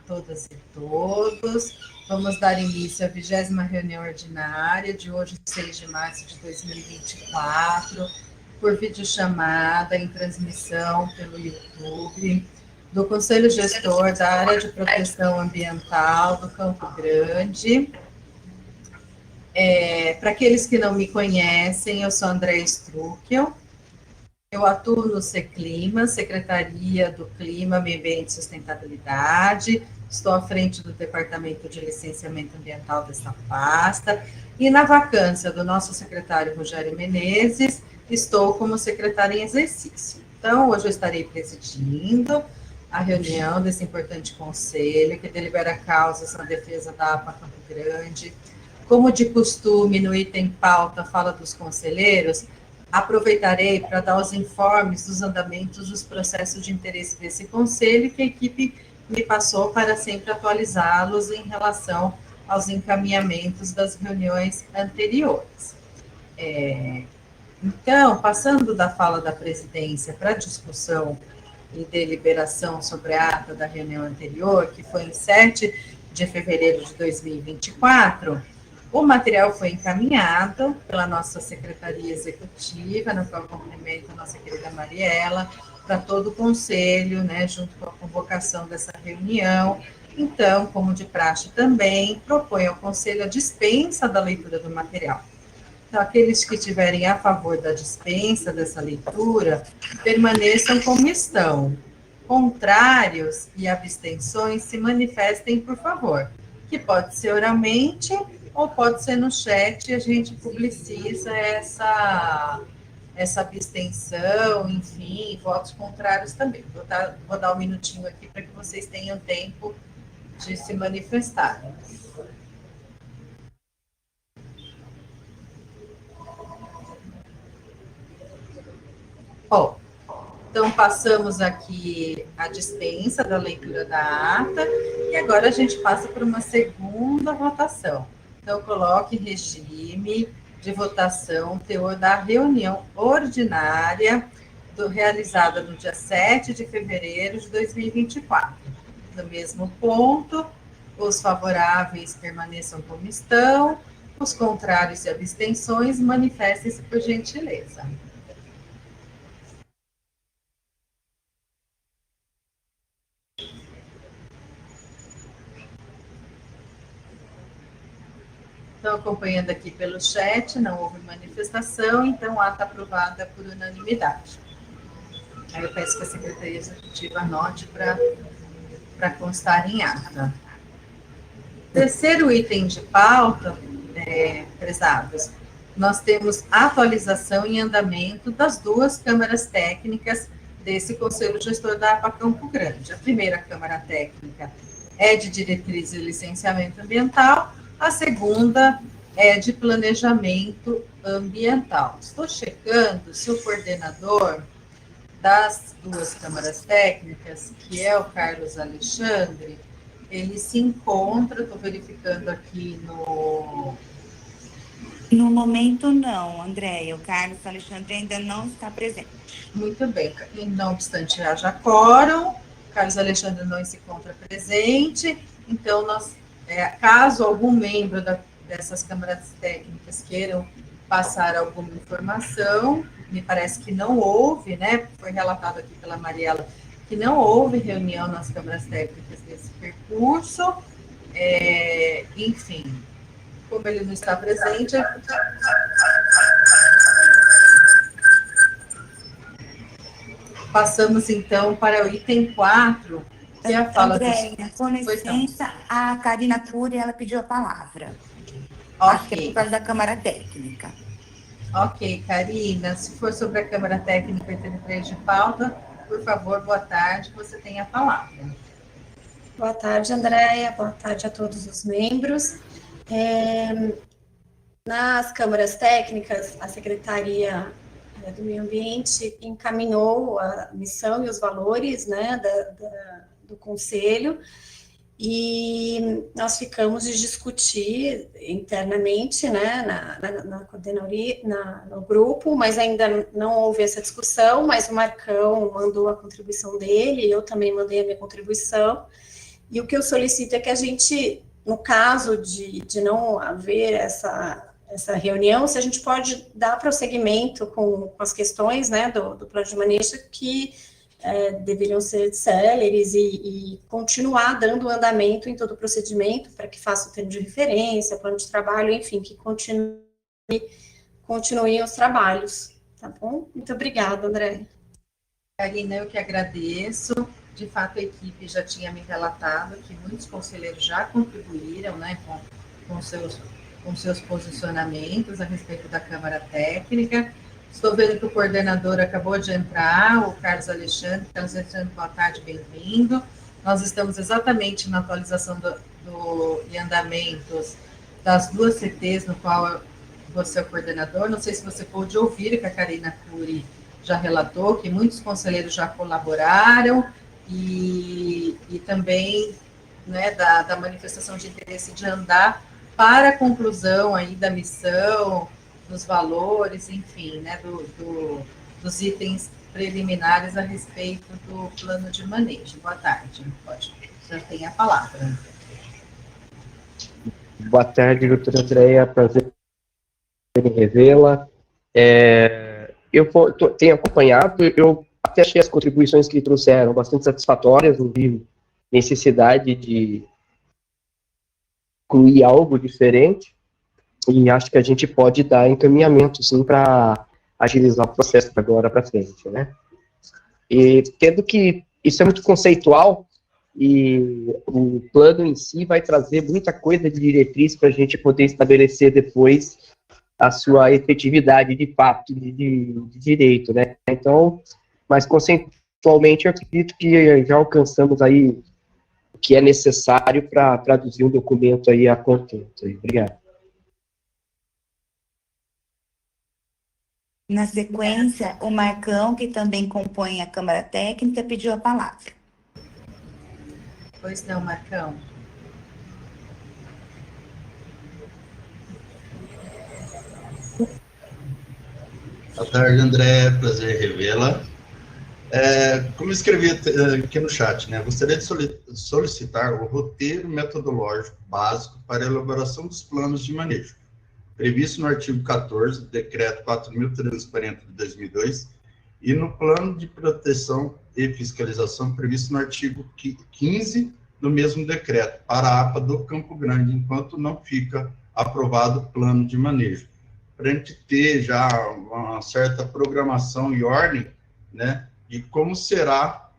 todas e todos. Vamos dar início à 20ª reunião ordinária de hoje, 6 de março de 2024, por videochamada em transmissão pelo YouTube, do Conselho Gestor da Área de Proteção Ambiental do Campo Grande. Para aqueles que não me conhecem, eu sou Andréa Struckel, eu atuo no Seclima, Secretaria do Clima, Meio Ambiente e Sustentabilidade, estou à frente do Departamento de Licenciamento Ambiental desta pasta, e na vacância do nosso secretário Rogério Menezes, estou como secretária em exercício. Então, hoje eu estarei presidindo a reunião desse importante conselho, que delibera causas na defesa da APA Campo Grande. Como de costume, no item pauta, fala dos conselheiros, aproveitarei para dar os informes dos andamentos dos processos de interesse desse conselho, que a equipe me passou para sempre atualizá-los em relação aos encaminhamentos das reuniões anteriores. Então, passando da fala da presidência para a discussão e deliberação sobre a ata da reunião anterior, que foi em 7 de fevereiro de 2024, o material foi encaminhado pela nossa Secretaria Executiva, na qual eu cumprimento a nossa querida Mariela, para todo o Conselho, né, junto com a convocação dessa reunião. Então, como de praxe também, propõe ao Conselho a dispensa da leitura do material. Então, aqueles que estiverem a favor da dispensa dessa leitura, permaneçam como estão. Contrários e abstenções se manifestem, por favor, que pode ser oralmente ou pode ser no chat, e a gente publiciza essa abstenção, enfim, votos contrários também. Vou dar um minutinho aqui para que vocês tenham tempo de se manifestarem. Bom, então passamos aqui a dispensa da leitura da ata, e agora a gente passa para uma segunda votação. Então, coloque regime de votação, teor da reunião ordinária realizada no dia 7 de fevereiro de 2024. No mesmo ponto, os favoráveis permaneçam como estão, os contrários e abstenções manifestem-se por gentileza. Estão acompanhando aqui pelo chat, não houve manifestação, então a ata aprovada por unanimidade. Aí eu peço que a Secretaria Executiva anote para constar em ata. Terceiro item de pauta, prezados, nós temos atualização em andamento das duas câmaras técnicas desse Conselho Gestor da APA Campo Grande. A primeira Câmara Técnica é de Diretriz e Licenciamento Ambiental, a segunda é de Planejamento Ambiental. Estou checando se o coordenador das duas câmaras técnicas, que é o Carlos Alexandre, ele se encontra, estou verificando aqui no... No momento, não, Andréia. O Carlos Alexandre ainda não está presente. Muito bem. E não obstante, haja quórum, Carlos Alexandre não se encontra presente, então, caso algum membro dessas câmaras técnicas queiram passar alguma informação, me parece que não houve, né? Foi relatado aqui pela Mariela que não houve reunião nas câmaras técnicas desse percurso, enfim, como ele não está presente... Passamos, então, para o item 4, que é a fala... Andréia, com licença, a Karina Cury, ela pediu a palavra. Ok. Acho que é por causa da Câmara Técnica. Ok, Karina, se for sobre a Câmara Técnica 83 de pauta, por favor, boa tarde, você tem a palavra. Boa tarde, Andréia, boa tarde a todos os membros. Nas câmaras técnicas, a Secretaria do Meio Ambiente encaminhou a missão e os valores, né, do Conselho, e nós ficamos de discutir internamente, né, na coordenadoria, no grupo, mas ainda não houve essa discussão, mas o Marcão mandou a contribuição dele, eu também mandei a minha contribuição, E o que eu solicito é que a gente, no caso de não haver essa reunião, se a gente pode dar prosseguimento com as questões, né, do plano de manejo que deveriam ser céleres e continuar dando andamento em todo o procedimento para que faça o termo de referência, plano de trabalho, enfim, que continuem os trabalhos, tá bom? Muito obrigada, André. Karina, eu que agradeço. De fato, a equipe já tinha me relatado que muitos conselheiros já contribuíram, né, com seus posicionamentos a respeito da Câmara Técnica. Estou vendo que o coordenador acabou de entrar, o Carlos Alexandre. Carlos Alexandre, boa tarde, bem-vindo. Nós estamos exatamente na atualização e andamentos das 2 CTs, no qual você é o coordenador. Não sei se você pôde ouvir que a Karina Cury já relatou, que muitos conselheiros já colaboraram, e também, né, da manifestação de interesse de andar para a conclusão aí da missão, dos valores, enfim, né, dos itens preliminares a respeito do plano de manejo. Boa tarde, já tem a palavra. Boa tarde, doutora Andréia, prazer em revê-la. Eu tenho acompanhado, eu até achei as contribuições que trouxeram bastante satisfatórias, não vi necessidade de incluir algo diferente, e acho que a gente pode dar encaminhamento, sim, para agilizar o processo agora para frente, né? E tendo que isso é muito conceitual, e o plano em si vai trazer muita coisa de diretriz para a gente poder estabelecer depois a sua efetividade de fato de direito, né? Então, mas conceitualmente eu acredito que já alcançamos aí o que é necessário para traduzir um documento aí a contento. Obrigado. Na sequência, o Marcão, que também compõe a Câmara Técnica, pediu a palavra. Pois não, Marcão. Boa tarde, André. Prazer revê-la. Como escrevi aqui no chat, né, gostaria de solicitar o roteiro metodológico básico para a elaboração dos planos de manejo, previsto no artigo 14 do Decreto 4.340 de 2002, e no Plano de Proteção e Fiscalização previsto no artigo 15 do mesmo decreto, para a APA do Campo Grande, enquanto não fica aprovado o plano de manejo. Para a gente ter já uma certa programação e ordem, né, de como será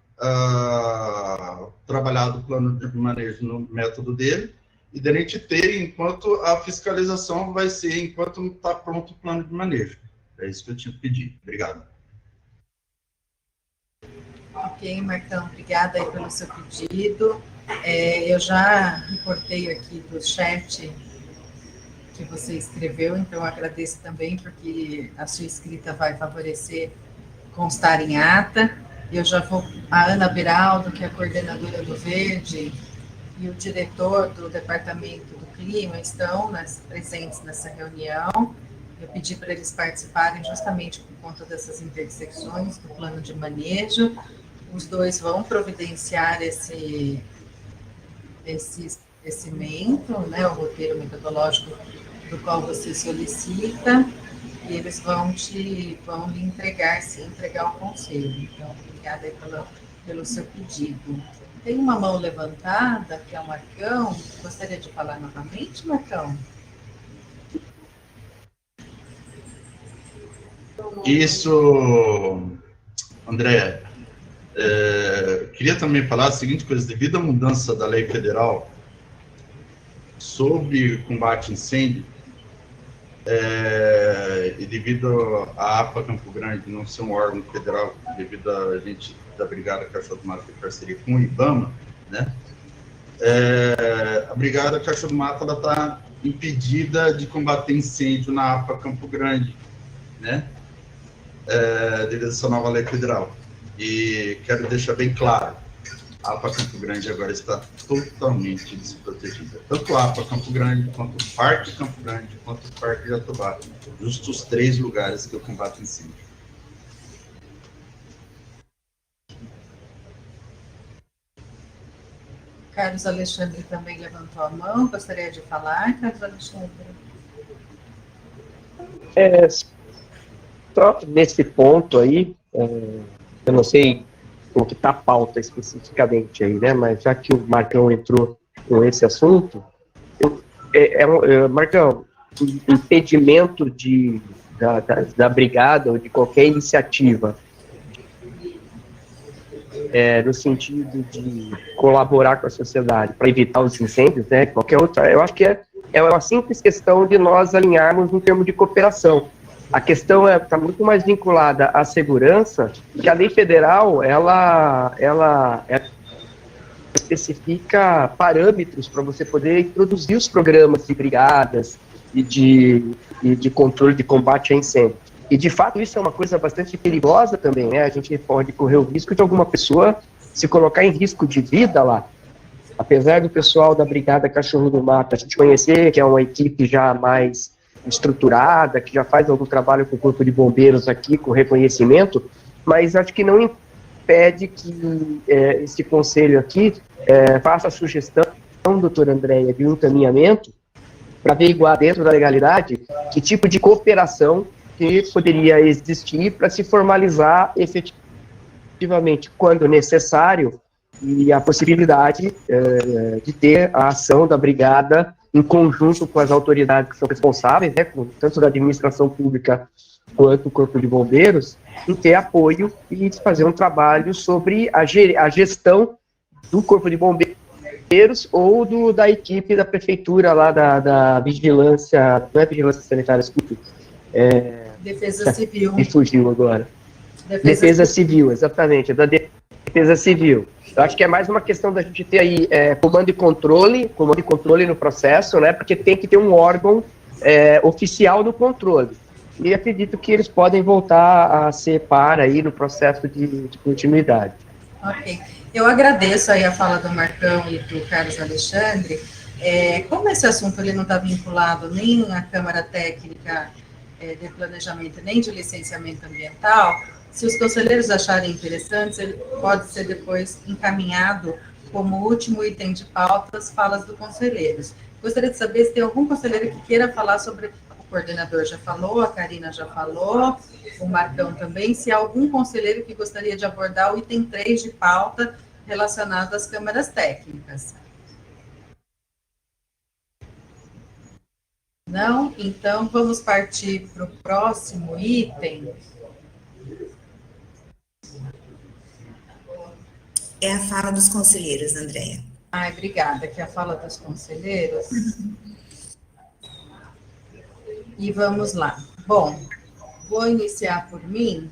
trabalhado o plano de manejo no método dele, e da gente ter, enquanto a fiscalização vai ser, enquanto não está pronto o plano de manejo. É isso que eu tinha pedido. Obrigado. Ok, Marcão, obrigada aí pelo seu pedido. Eu já reportei aqui do chat que você escreveu, então agradeço também, porque a sua escrita vai favorecer constar em ata. Eu já vou, a Ana Beraldo, que é a coordenadora do Verde, e o diretor do Departamento do Clima estão presentes nessa reunião. Eu pedi para eles participarem justamente por conta dessas intersecções do plano de manejo. Os dois vão providenciar esse mento, né, o roteiro metodológico do qual você solicita, e eles vão lhe entregar, sim, entregar ao conselho. Então, obrigada aí pelo seu pedido. Tem uma mão levantada, que é o Marcão. Gostaria de falar novamente, Marcão? Isso, André. Queria também falar a seguinte coisa: devido à mudança da lei federal sobre combate a incêndio, e devido à APA Campo Grande não ser um órgão federal, devido a gente da Brigada Cachorro do Mato em parceria com o IBAMA, né? A Brigada Cachorro do Mato está impedida de combater incêndio na APA Campo Grande, né? Devido a essa nova lei federal. E quero deixar bem claro, a APA Campo Grande agora está totalmente desprotegida. Tanto a APA Campo Grande, quanto o Parque Campo Grande, quanto o Parque Jatobá. Justo os 3 lugares que eu combato incêndio. Carlos Alexandre também levantou a mão, gostaria de falar, Carlos Alexandre? Só nesse ponto aí, eu não sei como que está a pauta especificamente aí, né, mas já que o Marcão entrou com esse assunto, Marcão, o impedimento da brigada ou de qualquer iniciativa no sentido de colaborar com a sociedade para evitar os incêndios, né, qualquer outra, eu acho que é uma simples questão de nós alinharmos em termos de cooperação. A questão está muito mais vinculada à segurança, que a lei federal, ela especifica parâmetros para você poder introduzir os programas de brigadas e de controle de combate a incêndio. E, de fato, isso é uma coisa bastante perigosa também, né? A gente pode correr o risco de alguma pessoa se colocar em risco de vida lá. Apesar do pessoal da Brigada Cachorro do Mato a gente conhecer, que é uma equipe já mais estruturada, que já faz algum trabalho com o Corpo de Bombeiros aqui, com reconhecimento, mas acho que não impede que esse conselho aqui faça a sugestão, doutora Andréia, de um encaminhamento para averiguar dentro da legalidade que tipo de cooperação que poderia existir para se formalizar efetivamente, quando necessário, e a possibilidade de ter a ação da brigada em conjunto com as autoridades que são responsáveis, né, tanto da administração pública quanto o Corpo de Bombeiros, em ter apoio e fazer um trabalho sobre a gestão do Corpo de Bombeiros ou da equipe da prefeitura lá da vigilância, não é vigilância sanitária, desculpe. Defesa Civil. Me fugiu agora. Defesa Civil, exatamente, da Defesa Civil. Eu acho que é mais uma questão da gente ter aí comando e controle no processo, né, porque tem que ter um órgão oficial no controle. E acredito que eles podem voltar a ser par aí no processo de continuidade. Ok. Eu agradeço aí a fala do Marcão e do Carlos Alexandre. Como esse assunto ele não está vinculado nem à Câmara Técnica de Planejamento, nem de Licenciamento Ambiental, se os conselheiros acharem interessante, ele pode ser depois encaminhado como último item de pautas, falas do conselheiros. Gostaria de saber se tem algum conselheiro que queira falar sobre, o coordenador já falou, a Karina já falou, o Marcão também, se há algum conselheiro que gostaria de abordar o item 3 de pauta relacionado às câmaras técnicas. Não? Então, vamos partir para o próximo item. É a fala dos conselheiros, Andréia. Ai, obrigada, que é a fala dos conselheiros. E vamos lá. Bom, vou iniciar por mim,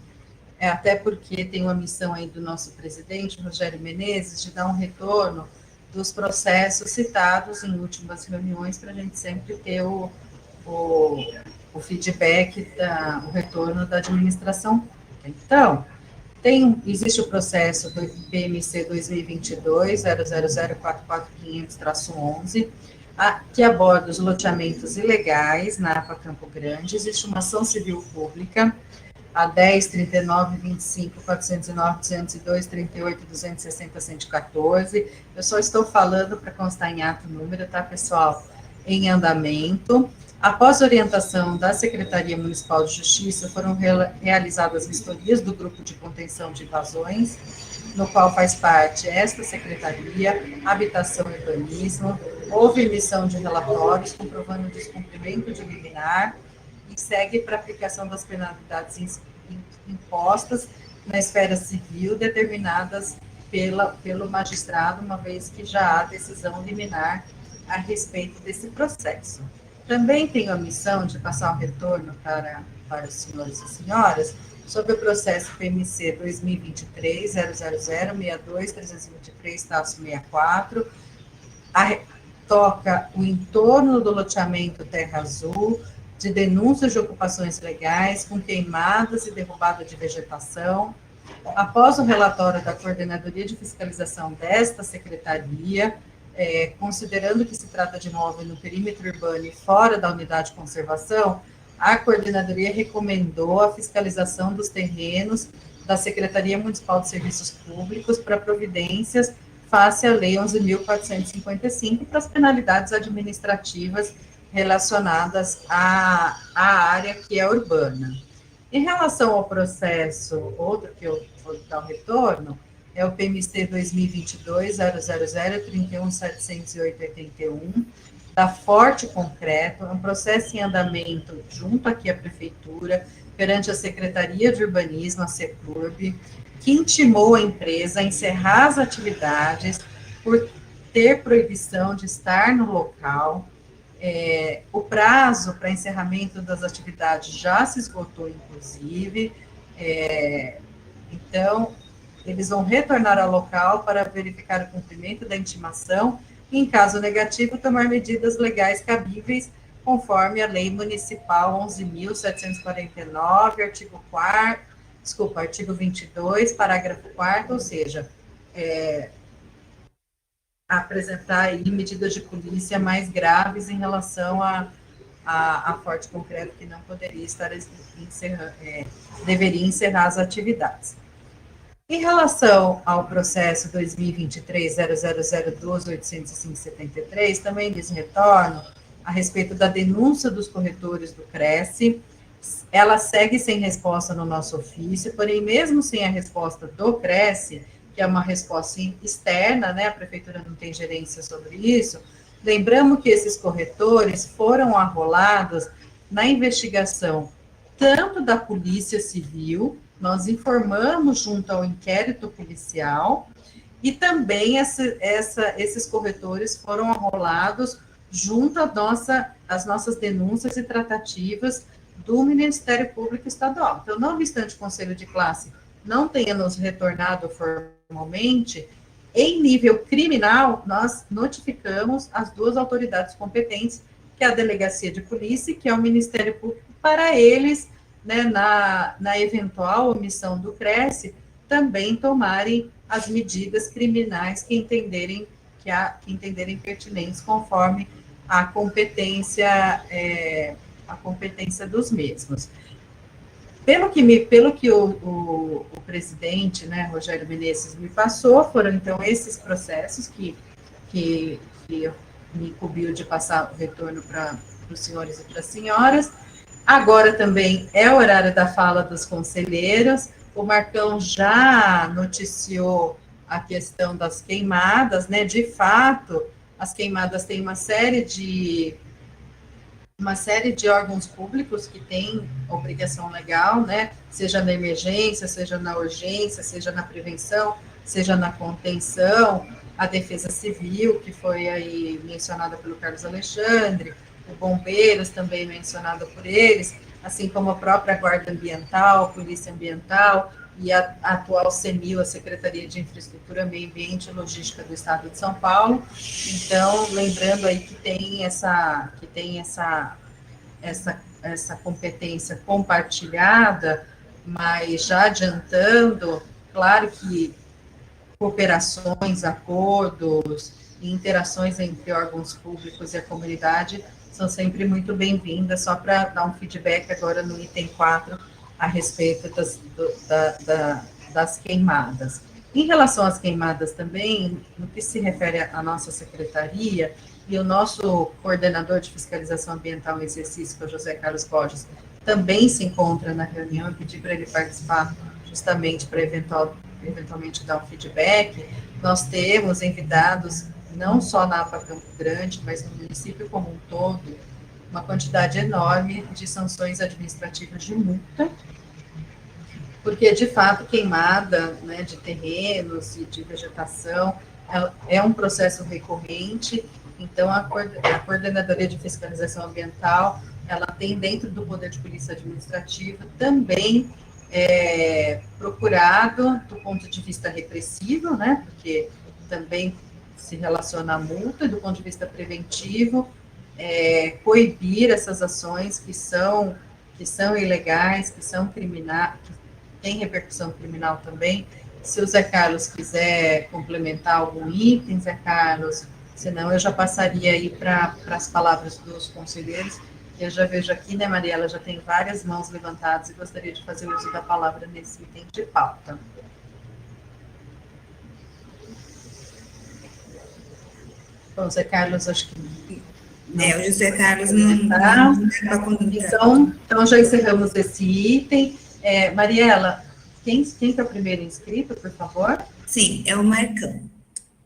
até porque tem uma missão aí do nosso presidente, Rogério Menezes, de dar um retorno dos processos citados em últimas reuniões, para a gente sempre ter o feedback, o retorno da administração pública. Então, existe o processo do PMC 2022-00044500-11, que aborda os loteamentos ilegais na APA Campo Grande. Existe uma ação civil pública, a 10.39.25.409.202.38.260.114. Eu só estou falando para constar em ato o número, tá, pessoal? Em andamento. Após orientação da Secretaria Municipal de Justiça, foram realizadas vistorias do Grupo de Contenção de Invasões, no qual faz parte esta Secretaria, Habitação e Urbanismo. Houve emissão de relatórios comprovando o descumprimento de liminar e segue para aplicação das penalidades impostas na esfera civil determinadas pelo magistrado, uma vez que já há decisão liminar a respeito desse processo. Também tenho a missão de passar um retorno para os senhores e senhoras sobre o processo PMC 2023-000-62-323-64, toca o entorno do loteamento Terra Azul, de denúncias de ocupações legais com queimadas e derrubada de vegetação. Após o relatório da Coordenadoria de Fiscalização desta Secretaria, considerando que se trata de imóvel no perímetro urbano e fora da unidade de conservação, a Coordenadoria recomendou a fiscalização dos terrenos da Secretaria Municipal de Serviços Públicos para providências face à Lei 11.455 para as penalidades administrativas relacionadas à área que é urbana. Em relação ao processo, outro que eu vou dar o retorno, é o PMC 2022.000.31708.81, da Forte Concreto, é um processo em andamento junto aqui à Prefeitura, perante a Secretaria de Urbanismo, a Securb, que intimou a empresa a encerrar as atividades por ter proibição de estar no local. O prazo para encerramento das atividades já se esgotou, inclusive, então, eles vão retornar ao local para verificar o cumprimento da intimação e, em caso negativo, tomar medidas legais cabíveis, conforme a Lei Municipal 11.749, artigo 22, parágrafo 4º, ou seja, apresentar aí medidas de polícia mais graves em relação a Forte Concreto, que não poderia estar deveria encerrar as atividades. Em relação ao processo 2023.0002.805.73, também lhes retorno a respeito da denúncia dos corretores do Cresce. Ela segue sem resposta no nosso ofício, porém, mesmo sem a resposta do Cresce, que é uma resposta externa, né, a prefeitura não tem gerência sobre isso, lembramos que esses corretores foram arrolados na investigação tanto da Polícia Civil, nós informamos junto ao inquérito policial, e também esses corretores foram arrolados junto às nossas denúncias e tratativas do Ministério Público Estadual. Então, não obstante o Conselho de Classe não tenha nos retornado formalmente, em nível criminal, nós notificamos as duas autoridades competentes, que é a Delegacia de Polícia, que é o Ministério Público, para eles, né, na eventual omissão do Cresce, também tomarem as medidas criminais que entenderem pertinentes, conforme a competência dos mesmos. Pelo que o presidente, né, Rogério Menezes, me passou, foram então esses processos que me incumbiu de passar o retorno para os senhores e para as senhoras. Agora também é o horário da fala dos conselheiros. O Marcão já noticiou a questão das queimadas, né? De fato, as queimadas têm uma série de órgãos públicos que têm obrigação legal, né? Seja na emergência, seja na urgência, seja na prevenção, seja na contenção, a Defesa Civil, que foi aí mencionada pelo Carlos Alexandre, o Bombeiros, também mencionado por eles, assim como a própria Guarda Ambiental, Polícia Ambiental e a atual CEMIL, a Secretaria de Infraestrutura, Meio Ambiente e Logística do Estado de São Paulo. Então, lembrando aí que tem essa competência compartilhada, mas já adiantando, claro que cooperações, acordos e interações entre órgãos públicos e a comunidade são sempre muito bem-vindas, só para dar um feedback agora no item 4, a respeito das queimadas. Em relação às queimadas também, no que se refere à nossa secretaria, e o nosso coordenador de fiscalização ambiental em exercício, que é o José Carlos Borges, também se encontra na reunião, eu pedi para ele participar justamente para eventualmente dar um feedback. Nós temos envidados, não só na APA Campo Grande, mas no município como um todo, uma quantidade enorme de sanções administrativas de multa, porque, de fato, queimada, né, de terrenos e de vegetação é um processo recorrente. Então, a Coordenadoria de Fiscalização Ambiental, ela tem, dentro do Poder de Polícia Administrativa, também procurado, do ponto de vista repressivo, né, porque também se relaciona à multa, do ponto de vista preventivo, coibir essas ações que são ilegais, que são criminais, que têm repercussão criminal também. Se o Zé Carlos quiser complementar algum item, Zé Carlos, senão eu já passaria aí para as palavras dos conselheiros. Eu já vejo aqui, né, Mariela, já tem várias mãos levantadas e gostaria de fazer uso da palavra nesse item de pauta. Bom, Zé Carlos, acho que... O José Carlos não para comunicar. Então, já encerramos esse item. Mariela, quem é o primeiro inscrito, por favor? Sim, é o Marcão.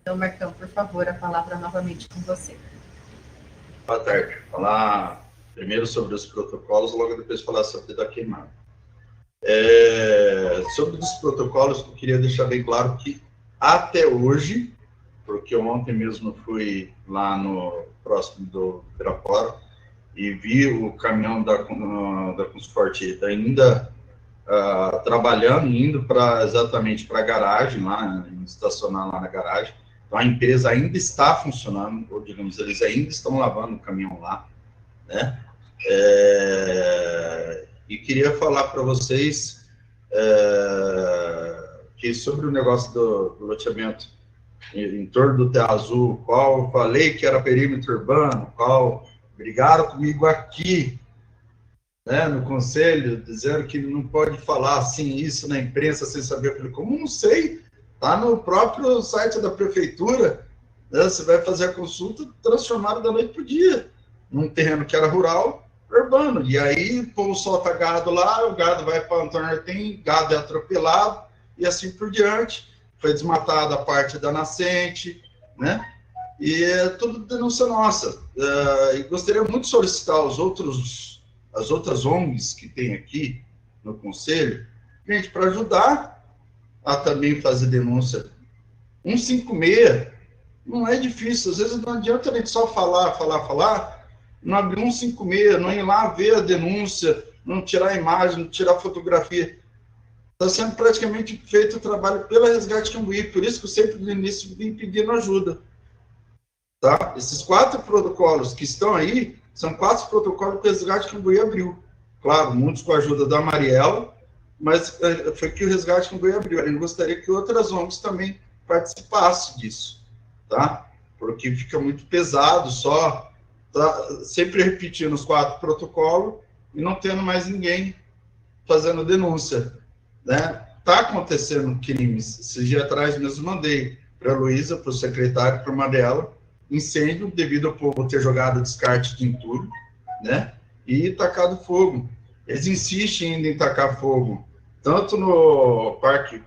Então, Marcão, por favor, a palavra novamente com você. Boa tarde. Falar primeiro sobre os protocolos, logo depois falar sobre da queimada. Sobre os protocolos, eu queria deixar bem claro que até hoje, porque ontem mesmo fui lá no próximo do Pirapora e vi o caminhão da Conforte ainda trabalhando, indo exatamente para a garagem, lá, estacionar lá na garagem. Então, a empresa ainda está funcionando, ou digamos, eles ainda estão lavando o caminhão lá, né? E queria falar para vocês que sobre o negócio do loteamento em torno do Terra Azul, qual eu falei que era perímetro urbano, qual brigaram comigo aqui, né, no conselho, dizendo que não pode falar assim isso na imprensa sem saber. Eu falei, como não sei? Está no próprio site da prefeitura, né, você vai fazer a consulta, transformaram da noite para o dia, num terreno que era rural, urbano. E aí, o povo solta gado lá, o gado vai para Antônio Artem, gado é atropelado, e assim por diante. Foi desmatada a parte da nascente, né? E é tudo denúncia nossa. E gostaria muito de solicitar as outras ONGs que tem aqui no Conselho, gente, para ajudar a também fazer denúncia. 156 não é difícil, às vezes não adianta a gente só falar, não abrir 156, não ir lá ver a denúncia, não tirar a imagem, não tirar a fotografia. Está sendo praticamente feito o trabalho pela Resgate Cambuí, por isso que eu sempre no início vim pedindo ajuda. Tá? Esses 4 protocolos que estão aí, são 4 protocolos que o Resgate Cambuí abriu. Claro, muitos com a ajuda da Mariela, mas foi que o Resgate Cambuí abriu. Eu gostaria que outras ONGs também participassem disso, tá? Porque fica muito pesado só, tá? Sempre repetindo os 4 protocolos e não tendo mais ninguém fazendo denúncia. Né? Tá acontecendo crimes. Esses dias atrás mesmo mandei para a Luísa, para o secretário, para a Mariela, incêndio devido ao povo ter jogado descarte de entulho, né? E tacado fogo. Eles insistem ainda em tacar fogo, tanto no Parque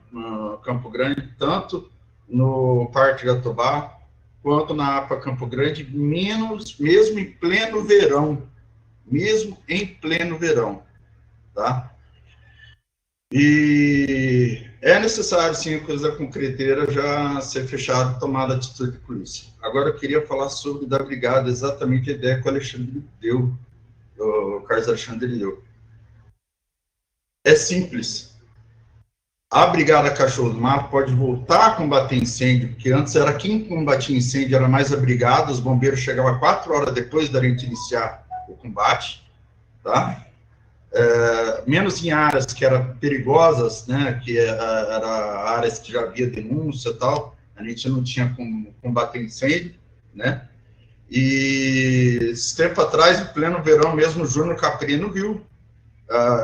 Campo Grande, tanto no Parque Jatobá, quanto na APA Campo Grande, mesmo em pleno verão. Mesmo em pleno verão, tá? E é necessário, sim, a coisa da concreteira já ser fechada, tomada atitude de polícia. Agora, eu queria falar sobre da brigada, exatamente a ideia que o Alexandre deu, o Carlos Alexandre deu. É simples. A Brigada Cachorro do Mato pode voltar a combater incêndio, porque antes era quem combatia incêndio, era mais a brigada, os bombeiros chegavam 4 horas depois da gente iniciar o combate, tá? Menos em áreas que eram perigosas, né, que era áreas que já havia denúncia e tal, a gente não tinha como combater incêndio, né, e esse tempo atrás, em pleno verão mesmo, o Júnior Caprino viu,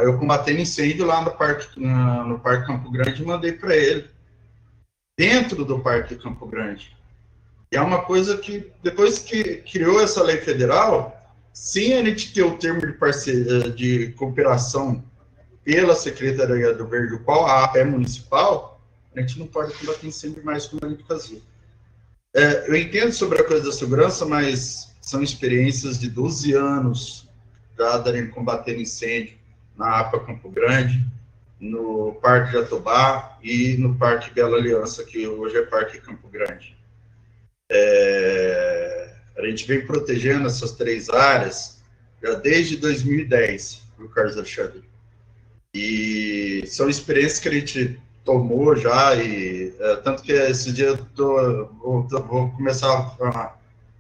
eu combatendo incêndio lá no Parque Campo Grande e mandei para ele, dentro do Parque Campo Grande. E é uma coisa que, depois que criou essa lei federal, sem a gente ter o termo de parceria, de cooperação pela Secretaria do Verde, o qual a APA é municipal, a gente não pode combater incêndio mais como a gente fazia. Eu entendo sobre a coisa da segurança, mas são experiências de 12 anos já darem combater incêndio na APA Campo Grande, no Parque Jatobá e no Parque Bela Aliança, que hoje é Parque Campo Grande. A gente vem protegendo essas 3 áreas já desde 2010, o Carlos Alexandre. E são experiências que a gente tomou já, e tanto que esse dia vou começar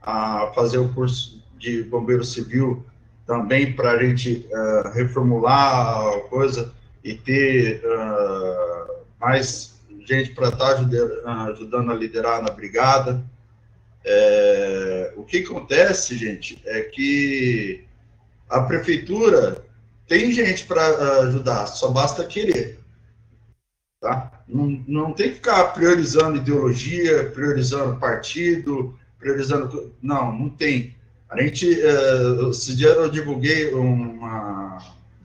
a fazer o curso de bombeiro civil também para a gente reformular a coisa e ter mais gente para estar ajudando a liderar na brigada. O que acontece, gente, é que a prefeitura tem gente para ajudar, só basta querer, tá? Não tem que ficar priorizando ideologia, priorizando partido, priorizando. Não tem. A gente, esse dia eu divulguei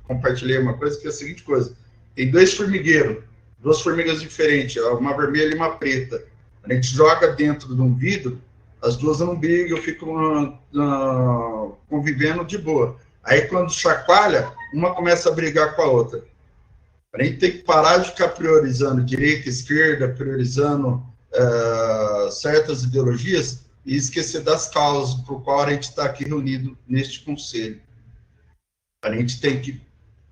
compartilhei uma coisa que é a seguinte coisa: tem 2 formigueiros, 2 formigas diferentes, uma vermelha e uma preta. A gente joga dentro de um vidro, as 2 não brigam, ficam convivendo de boa. Aí, quando chacoalha, uma começa a brigar com a outra. A gente tem que parar de ficar priorizando direita, esquerda, priorizando certas ideologias e esquecer das causas por qual a gente está aqui reunido neste conselho. A gente tem que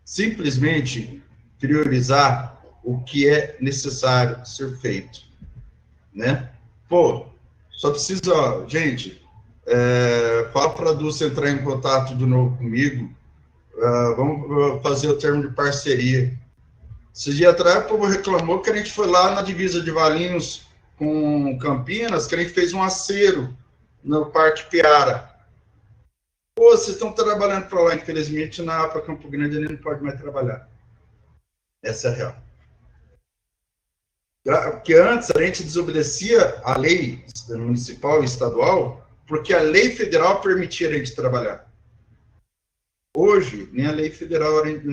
simplesmente priorizar o que é necessário ser feito, né? Pô, só precisa, gente, fala para a Dulce entrar em contato de novo comigo, vamos fazer o termo de parceria. Esse dia atrás, o povo reclamou que a gente foi lá na divisa de Valinhos com Campinas, que a gente fez um acero no Parque Piara. Pô, vocês estão trabalhando para lá, infelizmente, na APA Campo Grande ele não pode mais trabalhar. Essa é a real. Porque antes a gente desobedecia a lei municipal e estadual, porque a lei federal permitia a gente trabalhar. Hoje, nem a lei federal a gente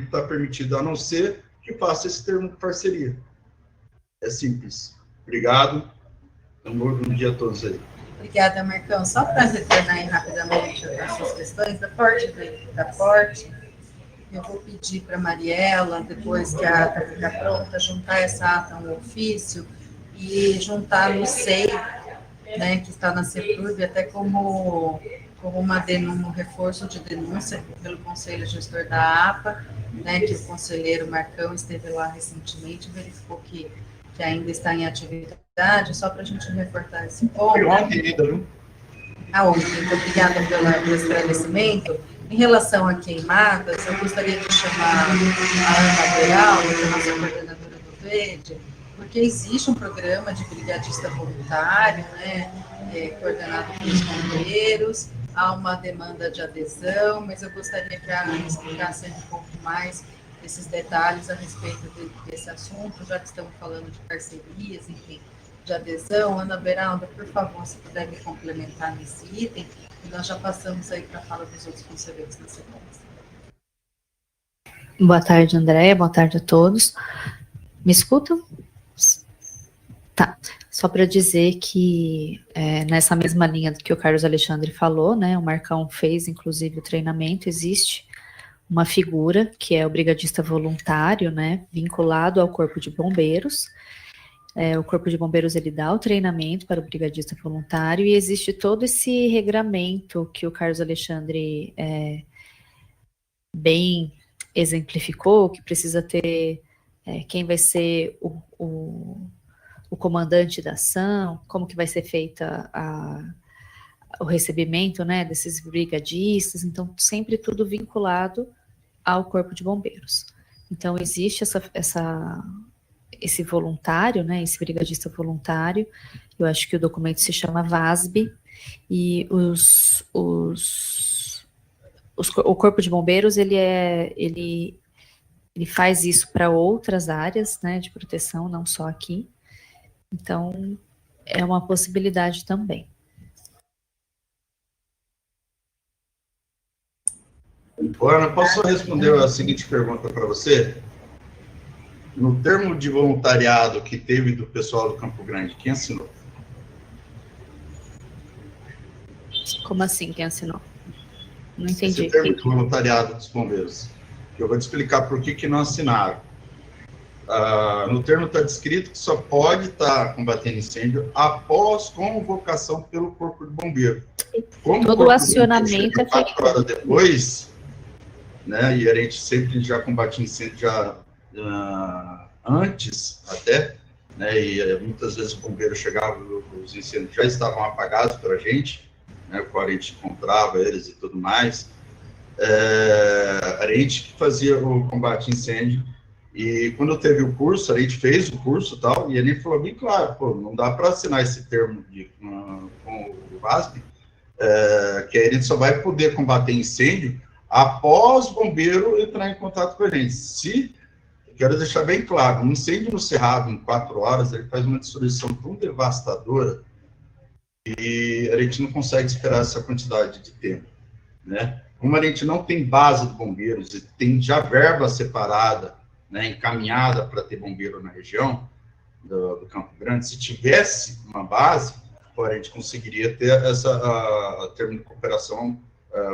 está permitido, a não ser que faça esse termo de parceria. É simples. Obrigado. Um bom dia a todos aí. Obrigada, Marcão. Só para retornar aí rapidamente as suas questões, da porte, eu vou pedir para a Mariela, depois que a ata ficar pronta, juntar essa ata a um ofício e juntar no SEI, né, que está na CEPURB, até como um reforço de denúncia pelo Conselho Gestor da APA, né, que o conselheiro Marcão esteve lá recentemente, verificou que ainda está em atividade, só para a gente reforçar esse ponto. Então, obrigada pelo esclarecimento. Em relação a queimadas, eu gostaria de chamar a Ana Beraldo, que é a nossa coordenadora do VED, porque existe um programa de brigadista voluntário, né, coordenado pelos bombeiros, há uma demanda de adesão, mas eu gostaria que a Ana explicasse um pouco mais esses detalhes a respeito desse assunto, já que estamos falando de parcerias, enfim, de adesão. Ana Beraldo, por favor, se puder me complementar nesse item, e nós já passamos aí para a fala dos outros conselheiros na sequência. Boa tarde, Andréia, boa tarde a todos. Me escutam? Tá, só para dizer que nessa mesma linha que o Carlos Alexandre falou, né, o Marcão fez, inclusive, o treinamento, existe uma figura que é o brigadista voluntário, né, vinculado ao Corpo de Bombeiros. O Corpo de Bombeiros, ele dá o treinamento para o brigadista voluntário e existe todo esse regramento que o Carlos Alexandre bem exemplificou, que precisa ter quem vai ser o comandante da ação, como que vai ser feita o recebimento, né, desses brigadistas, então sempre tudo vinculado ao Corpo de Bombeiros. Então existe esse voluntário, né, esse brigadista voluntário, eu acho que o documento se chama VASB, e o Corpo de Bombeiros, ele faz isso para outras áreas, né, de proteção, não só aqui. Então, é uma possibilidade também. Ana, posso responder a seguinte pergunta para você? No termo de voluntariado que teve do pessoal do Campo Grande, quem assinou? Como assim, quem assinou? Não entendi. Esse termo de voluntariado dos bombeiros. Eu vou te explicar por que não assinaram. No termo está descrito que só pode estar combatendo incêndio após convocação pelo Corpo de Bombeiro. Como todo o acionamento é feito 4 horas depois, né, e a gente sempre já combatia incêndio já antes até, né, e muitas vezes o bombeiro chegava, os incêndios já estavam apagados para a gente, né, quando a gente encontrava eles e tudo mais. A gente que fazia o combate incêndio. E quando teve o curso, a gente fez o curso e tal, e ele falou bem claro, pô, não dá para assinar esse termo com o VASB, que a gente só vai poder combater incêndio após o bombeiro entrar em contato com a gente. Quero deixar bem claro, um incêndio no Cerrado em 4 horas, ele faz uma destruição tão devastadora, e a gente não consegue esperar essa quantidade de tempo, né? Como a gente não tem base de bombeiros e tem já verba separada, né, encaminhada para ter bombeiro na região do Campo Grande, se tivesse uma base, a gente conseguiria ter essa termo de cooperação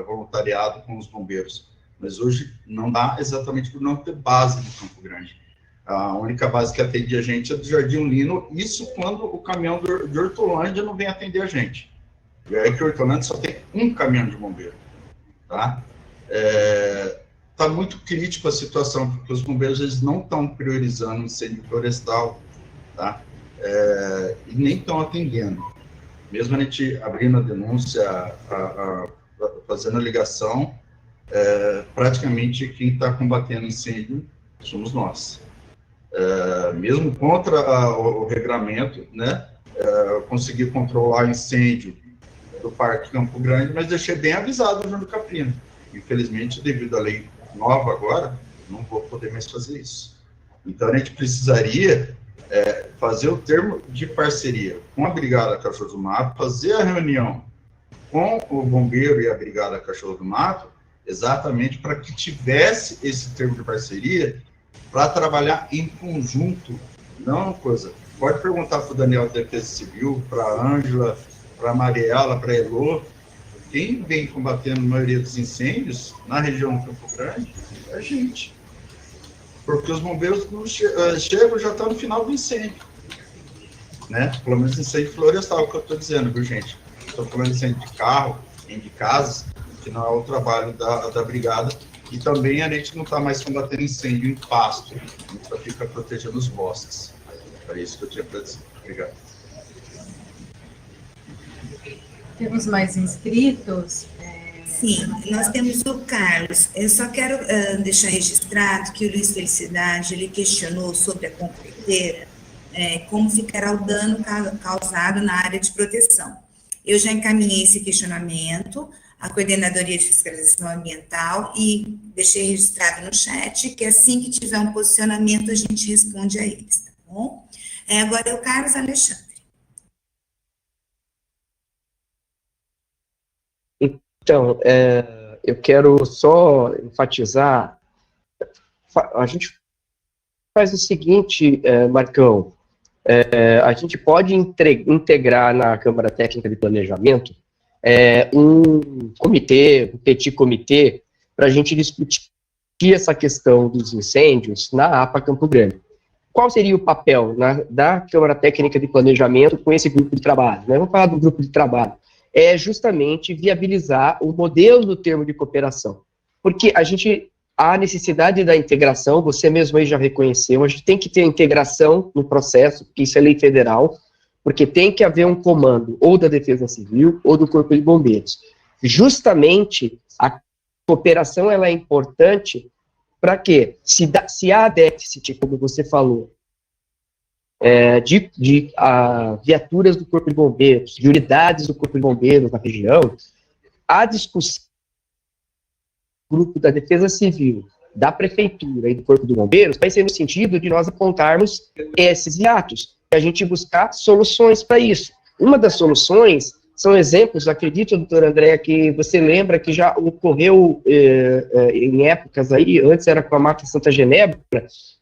voluntariado com os bombeiros. Mas hoje não dá, exatamente por não ter base no Campo Grande. A única base que atende a gente é do Jardim Lino, isso quando o caminhão de Hortolândia não vem atender a gente. E aí que Hortolândia só tem um caminhão de bombeiro, tá? Tá muito crítico a situação, porque os bombeiros eles não estão priorizando o incêndio florestal, tá? E nem estão atendendo. Mesmo a gente abrindo a denúncia, fazendo a ligação, praticamente quem está combatendo incêndio somos nós. Mesmo contra o regramento, né, consegui controlar o incêndio do Parque Campo Grande, mas deixei bem avisado o Júnior Caprino. Infelizmente, devido à lei nova agora, não vou poder mais fazer isso. Então, a gente precisaria fazer o termo de parceria com a Brigada Cachorro do Mato, fazer a reunião com o bombeiro e a Brigada Cachorro do Mato, exatamente para que tivesse esse termo de parceria para trabalhar em conjunto, não coisa. Pode perguntar para o Daniel da Defesa Civil, para a Ângela, para a Mariela, para a Elô, quem vem combatendo a maioria dos incêndios na região do Campo Grande é a gente. Porque os bombeiros chegam já estão no final do incêndio, né? Pelo menos incêndio florestal, que eu estou dizendo, viu, gente? Estou falando de incêndio de carro, de casas, que não é o trabalho da brigada. E também a gente não está mais combatendo incêndio em pasto, a gente só fica protegendo os bosques. É isso que eu tinha para dizer. Obrigado. Temos mais inscritos? Sim, nós temos o Carlos. Eu só quero deixar registrado que o Luiz Felicidade, ele questionou sobre a concreteira, como ficará o dano causado na área de proteção. Eu já encaminhei esse questionamento à Coordenadoria de Fiscalização Ambiental e deixei registrado no chat que assim que tiver um posicionamento a gente responde a eles, tá bom? Agora é o Carlos Alexandre. Então, eu quero só enfatizar, a gente faz o seguinte, Marcão, a gente pode integrar na Câmara Técnica de Planejamento um comitê, um petit comitê, para a gente discutir essa questão dos incêndios na APA Campo Grande. Qual seria o papel da Câmara Técnica de Planejamento com esse grupo de trabalho? Né? Vamos falar do grupo de trabalho. É justamente viabilizar o modelo do termo de cooperação. Porque há necessidade da integração, você mesmo aí já reconheceu, a gente tem que ter integração no processo, porque isso é lei federal, porque tem que haver um comando ou da Defesa Civil ou do Corpo de Bombeiros. Justamente, a cooperação ela é importante para quê? Se há déficit, como você falou, de viaturas do Corpo de Bombeiros, de unidades do Corpo de Bombeiros na região, a discussão do grupo da Defesa Civil, da Prefeitura e do Corpo de Bombeiros vai ser no sentido de nós apontarmos esses hiatos, e a gente buscar soluções para isso. Uma das soluções são exemplos, acredito, doutora Andréa, que você lembra que já ocorreu em épocas aí, antes era com a Mata Santa Genebra,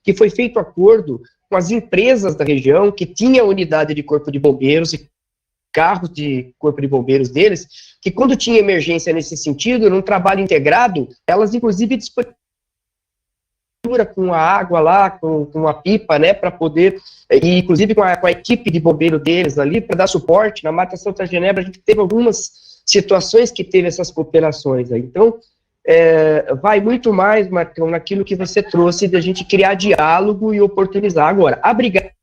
que foi feito acordo com as empresas da região que tinham unidade de Corpo de Bombeiros e carros de Corpo de Bombeiros deles, que quando tinha emergência nesse sentido, num trabalho integrado, elas inclusive disponibilizavam com a água lá, com a pipa, né, para poder, e inclusive com a equipe de bombeiro deles ali, para dar suporte. Na Mata Santa Genebra, a gente teve algumas situações que teve essas cooperações aí. Então, vai muito mais, Marcão, naquilo que você trouxe de a gente criar diálogo e oportunizar. Agora, a brigada,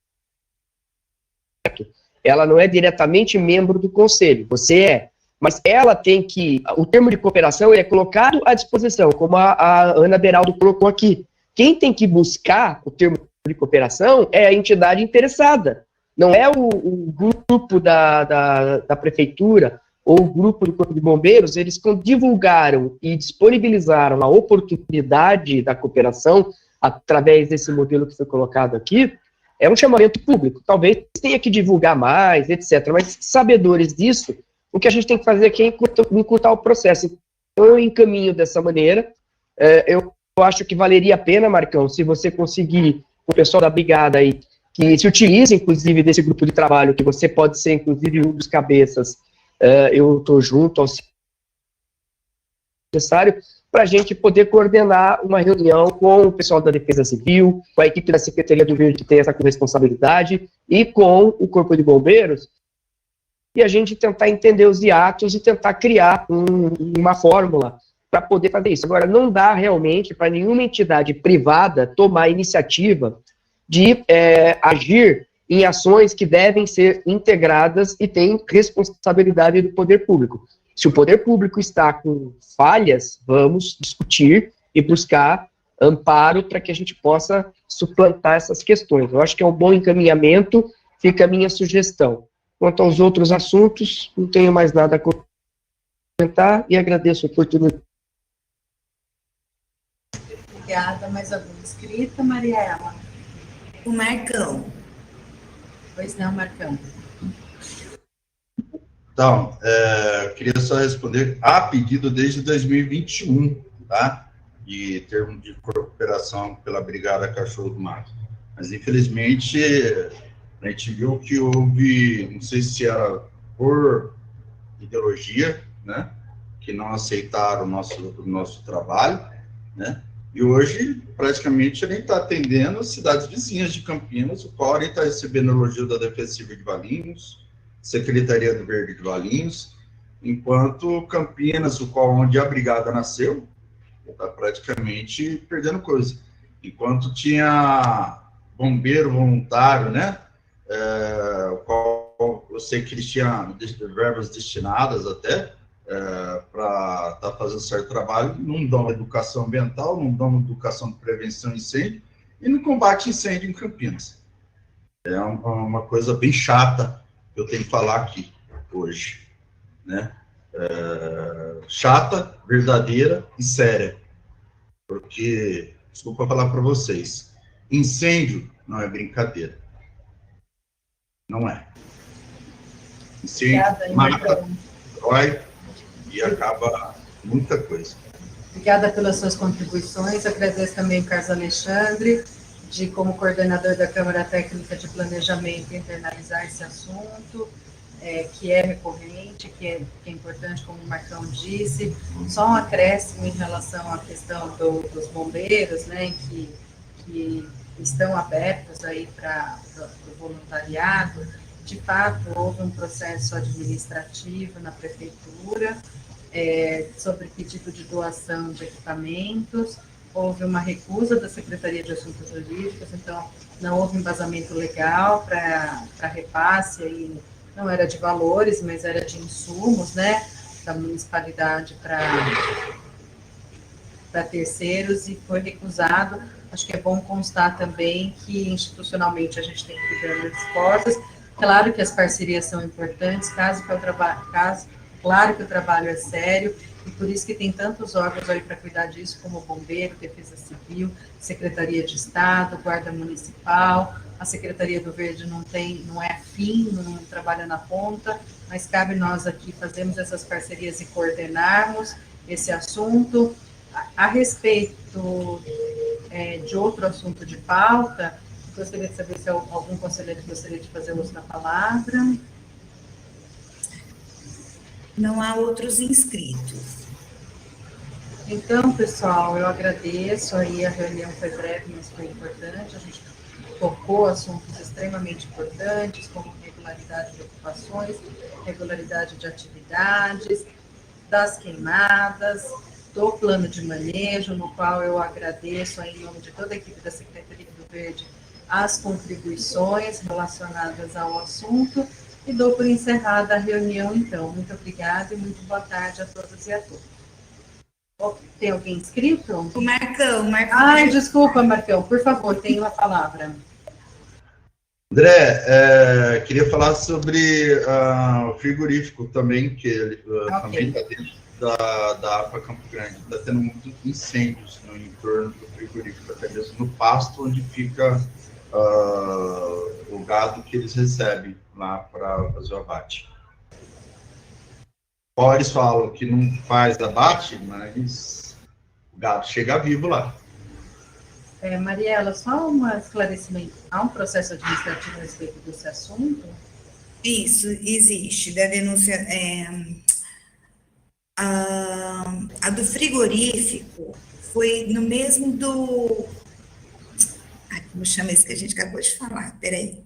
ela não é diretamente membro do conselho, você mas ela tem que, o termo de cooperação é colocado à disposição, como a Ana Beraldo colocou aqui. Quem tem que buscar o termo de cooperação é a entidade interessada, não é o grupo da prefeitura ou o grupo do Corpo de Bombeiros. Eles divulgaram e disponibilizaram a oportunidade da cooperação através desse modelo que foi colocado aqui, é um chamamento público, talvez tenha que divulgar mais, etc. Mas, sabedores disso, o que a gente tem que fazer aqui é encurtar o processo. Então, eu encaminho dessa maneira. Eu acho que valeria a pena, Marcão, se você conseguir, o pessoal da Brigada aí, que se utilize, inclusive, desse grupo de trabalho, que você pode ser, inclusive, um dos cabeças, eu estou junto ao necessário, para a gente poder coordenar uma reunião com o pessoal da Defesa Civil, com a equipe da Secretaria do Verde, que tem essa responsabilidade, e com o Corpo de Bombeiros, e a gente tentar entender os hiatos e tentar criar uma fórmula para poder fazer isso. Agora, não dá realmente para nenhuma entidade privada tomar iniciativa de agir em ações que devem ser integradas e têm responsabilidade do poder público. Se o poder público está com falhas, vamos discutir e buscar amparo para que a gente possa suplantar essas questões. Eu acho que é um bom encaminhamento, fica a minha sugestão. Quanto aos outros assuntos, não tenho mais nada a comentar e agradeço a oportunidade. Obrigada. Mais alguma inscrita, Mariela? O Marcão. Pois não, Marcão. Então, queria só responder a pedido desde 2021, tá? De termo de cooperação pela Brigada Cachorro do Mato. Mas, infelizmente, a gente viu que houve, não sei se era por ideologia, né? Que não aceitaram o nosso trabalho, né? E hoje, praticamente, ele está atendendo as cidades vizinhas de Campinas, o qual ele está recebendo elogio da Defesa Civil de Valinhos, Secretaria do Verde de Valinhos, enquanto Campinas, onde a brigada nasceu, está praticamente perdendo coisa. Enquanto tinha bombeiro voluntário, né, qual eu sei que eles tinham verbas destinadas até para estar fazendo certo trabalho, não dão educação ambiental, não dão educação de prevenção de incêndio, e no combate a incêndio em Campinas. É uma coisa bem chata que eu tenho que falar aqui hoje, né? Chata, verdadeira e séria, porque, desculpa falar para vocês, incêndio não é brincadeira, não é. Incêndio mata, dói e acaba muita coisa. Obrigada pelas suas contribuições, agradeço também o Carlos Alexandre, de como coordenador da Câmara Técnica de Planejamento, internalizar esse assunto, que é recorrente, que é importante, como o Marcão disse. Só um acréscimo em relação à questão dos bombeiros, né, que estão abertos aí para o voluntariado. De fato, houve um processo administrativo na prefeitura sobre pedido de doação de equipamentos. Houve uma recusa da Secretaria de Assuntos Jurídicos, então não houve embasamento legal para repasse, aí não era de valores, mas era de insumos, né, da municipalidade para terceiros, e foi recusado. Acho que é bom constar também que institucionalmente a gente tem que ir dando respostas. Claro que as parcerias são importantes, claro que o trabalho é sério, e por isso que tem tantos órgãos aí para cuidar disso, como o Bombeiro, Defesa Civil, Secretaria de Estado, Guarda Municipal. A Secretaria do Verde não é afim, não trabalha na ponta, mas cabe nós aqui fazermos essas parcerias e coordenarmos esse assunto. A respeito de outro assunto de pauta, gostaria de saber se algum conselheiro gostaria de fazer uso da palavra. Não há outros inscritos. Então, pessoal, eu agradeço, aí a reunião foi breve, mas foi importante, a gente tocou assuntos extremamente importantes, como regularidade de ocupações, regularidade de atividades, das queimadas, do plano de manejo, no qual eu agradeço, aí, em nome de toda a equipe da Secretaria do Verde, as contribuições relacionadas ao assunto, e dou por encerrada a reunião, então. Muito obrigada e muito boa tarde a todas e a todos. Tem alguém inscrito? O Marcão. Ai, desculpa, Marcão, por favor, tenha a palavra. André, queria falar sobre o frigorífico também, que também está dentro da APA Campo Grande. Está tendo muitos incêndios no entorno do frigorífico, até mesmo no pasto onde fica o gado que eles recebem lá para fazer o abate. Ou eles falam que não faz abate, mas o gado chega vivo lá. Mariela, só um esclarecimento. Há um processo administrativo a respeito desse assunto? Isso, existe. Da denúncia. A do frigorífico foi no mesmo do. Ai, como chama isso que a gente acabou de falar? Peraí.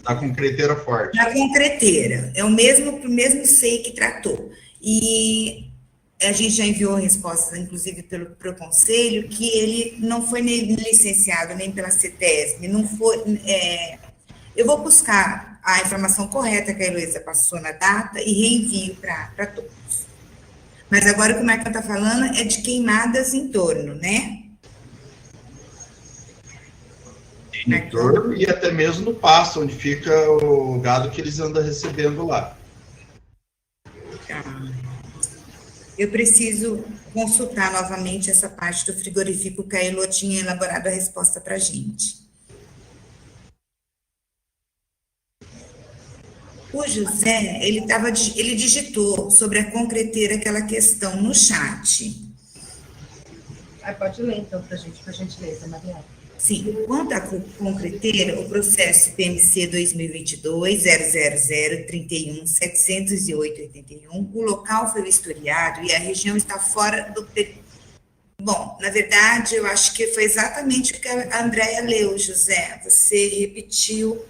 Da concreteira forte. Da concreteira. É o mesmo SEI que tratou. E a gente já enviou respostas, inclusive, pro Conselho, que ele não foi nem licenciado, nem pela CETESB, não foi... eu vou buscar a informação correta que a Heloísa passou na data e reenvio para todos. Mas agora o que o Marcão está falando é de queimadas em torno, né? Em torno e até mesmo no pasto, onde fica o gado que eles andam recebendo lá. Eu preciso consultar novamente essa parte do frigorífico que a Elo tinha elaborado a resposta para a gente. O José, ele digitou sobre a concreteira aquela questão no chat. Pode ler, então, para a gente, por gentileza, Mariela. Sim, quanto à concreteira, o processo PMC 2022-0003170881, o local foi vistoriado e a região está fora do... Bom, na verdade, eu acho que foi exatamente o que a Andréia leu, José. Você repetiu.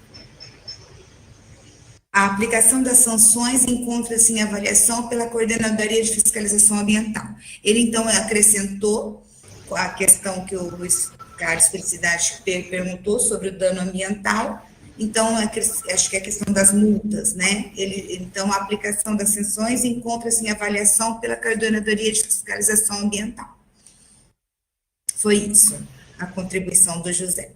A aplicação das sanções encontra-se em avaliação pela Coordenadoria de Fiscalização Ambiental. Ele, então, acrescentou a questão que o Luiz Carlos Felicidade perguntou sobre o dano ambiental. Então, acho que é a questão das multas, né? Então, a aplicação das sanções encontra-se em avaliação pela Coordenadoria de Fiscalização Ambiental. Foi isso, a contribuição do José.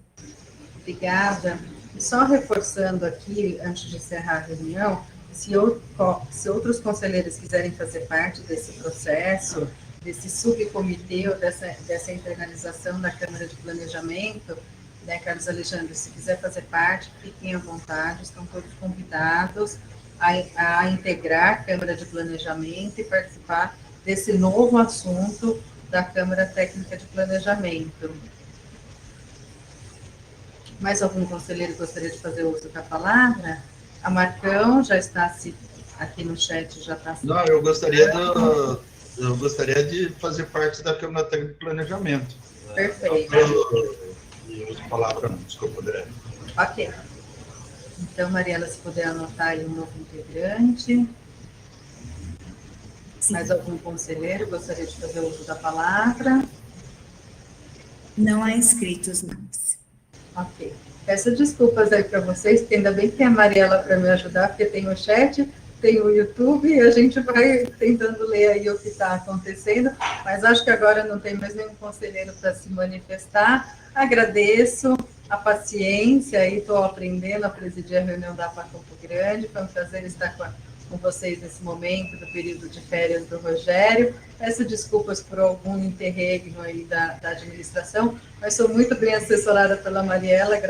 Obrigada. Só reforçando aqui, antes de encerrar a reunião, se outros conselheiros quiserem fazer parte desse processo, desse subcomitê ou dessa internalização da Câmara de Planejamento, né, Carlos Alexandre, se quiser fazer parte, fiquem à vontade, estão todos convidados a integrar a Câmara de Planejamento e participar desse novo assunto da Câmara Técnica de Planejamento. Mais algum conselheiro gostaria de fazer uso da palavra? A Marcão já está aqui no chat, já está... Não, eu gostaria de fazer parte da Câmara Técnica de Planejamento. Perfeito. Eu uso a palavra não, desculpa, André. Ok. Então, Mariela, se puder anotar aí um novo integrante. Sim. Mais algum conselheiro gostaria de fazer uso da palavra? Não há inscritos mais. Ok. Peço desculpas aí para vocês, porque ainda bem que tem a Mariela para me ajudar, porque tem o chat, tem o YouTube, e a gente vai tentando ler aí o que está acontecendo, mas acho que agora não tem mais nenhum conselheiro para se manifestar. Agradeço a paciência, e estou aprendendo a presidir a reunião da APA Campo Grande, foi um prazer estar com vocês nesse momento do período de férias do Rogério. Peço desculpas por algum interregno aí da administração, mas sou muito bem assessorada pela Mariela,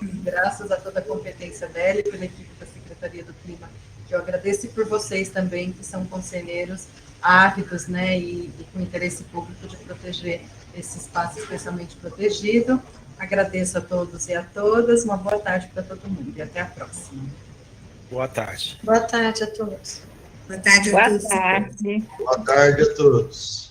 graças a toda a competência dela e pela equipe da Secretaria do Clima, que eu agradeço, e por vocês também, que são conselheiros ávidos, né, e com interesse público de proteger esse espaço especialmente protegido. Agradeço a todos e a todas, uma boa tarde para todo mundo e até a próxima. Boa tarde. Boa tarde a todos. Boa tarde a todos. Boa tarde a todos.